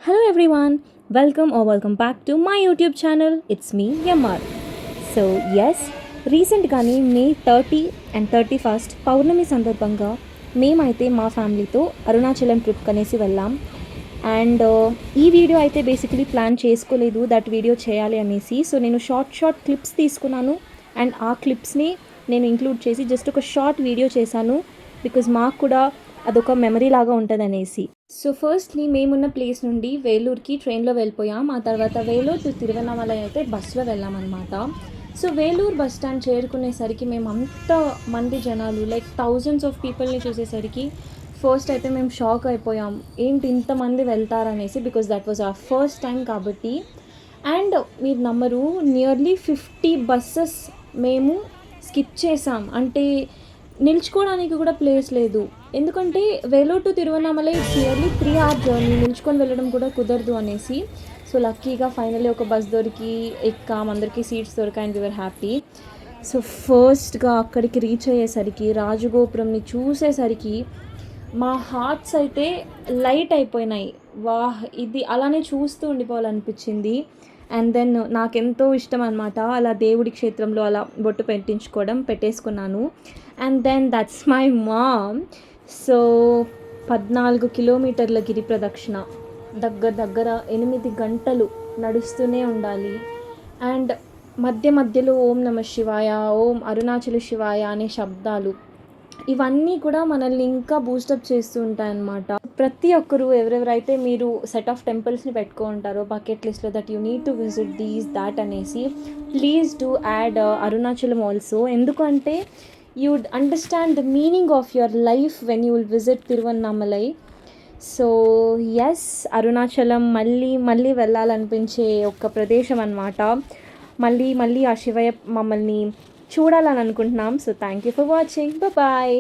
Hello everyone, welcome back to my YouTube channel. It's me, Yamar. So as రీసెంట్గానే May 30 and 31 పౌర్ణమి సందర్భంగా మేమైతే మా ఫ్యామిలీతో అరుణాచలం ట్రిప్ కనేసి వెళ్ళాం. అండ్ ఈ వీడియో అయితే బేసికలీ ప్లాన్ చేసుకోలేదు దట్ వీడియో చేయాలి అనేసి. సో నేను షార్ట్ క్లిప్స్ తీసుకున్నాను అండ్ ఆ క్లిప్స్ని నేను ఇంక్లూడ్ చేసి జస్ట్ ఒక షార్ట్ వీడియో చేశాను బికాజ్ మాకు కూడా అదొక మెమరీ లాగా ఉంటుంది అనేసి. సో ఫస్ట్లీ మేమున్న ప్లేస్ నుండి వేలూరుకి ట్రైన్లో వెళ్ళిపోయాం. ఆ తర్వాత వేలూరు టు తిరువన్నామలై అయితే బస్సులో వెళ్ళామన్నమాట. సో వేలూరు బస్ స్టాండ్ చేరుకునేసరికి మేము అంత మంది జనాలు లైక్ థౌజండ్స్ ఆఫ్ పీపుల్ని చూసేసరికి ఫస్ట్ అయితే మేము షాక్ అయిపోయాం, ఏంటి ఇంతమంది వెళ్తారనేసి, because that was our first time కాబట్టి. అండ్ మీరు నమ్మరు, నియర్లీ 50 బస్సెస్ మేము స్కిప్ చేసాం. అంటే నిల్చుకోవడానికి కూడా ప్లేస్ లేదు, ఎందుకంటే Vellore to Tiruvannamalai it's nearly 3 hour journey, నిల్చుకొని వెళ్ళడం కూడా కుదరదు అనేసి. సో లక్కీగా ఫైనల్లీ ఒక బస్ దొరికి ఎక్కాం, అందరికీ సీట్స్ దొరికాయి అండ్ వీఆర్ హ్యాపీ. సో ఫస్ట్గా అక్కడికి రీచ్ అయ్యేసరికి రాజగోపురంని చూసేసరికి మా హార్ట్స్ అయితే లైట్ అయిపోయినాయి. వాహ్, ఇది అలానే చూస్తూ ఉండిపోవాలనిపించింది. అండ్ దెన్ నాకెంతో ఇష్టం అనమాట అలా దేవుడి క్షేత్రంలో అలా బొట్టు పెట్టేసుకున్నాను. And then that's my mom. So 14 కిలోమీటర్ల గిరి ప్రదక్షిణ, దగ్గర 8 గంటలు నడుస్తూనే ఉండాలి. అండ్ మధ్యలో ఓం నమ శివాయ, ఓం అరుణాచల శివాయ అనే శబ్దాలు, ఇవన్నీ కూడా మనల్ని ఇంకా బూస్టప్ చేస్తూ ఉంటాయన్నమాట. ప్రతి ఒక్కరు ఎవరెవరైతే మీరు సెట్ ఆఫ్ టెంపుల్స్ని పెట్టుకుంటారో బకెట్ లిస్ట్లో that you need to visit these that అనేసి, please do add Arunachalam also. ఎందుకంటే you would understand the meaning of your life when you will visit Tiruvannamalai. So yes, Arunachalam మళ్ళీ వెళ్ళాలనిపించే ఒక ప్రదేశం అన్నమాట. మళ్ళీ ఆ శివయ్య మమ్మల్ని చూడాలని అనుకుంటున్నాం. So thank you for watching, bye.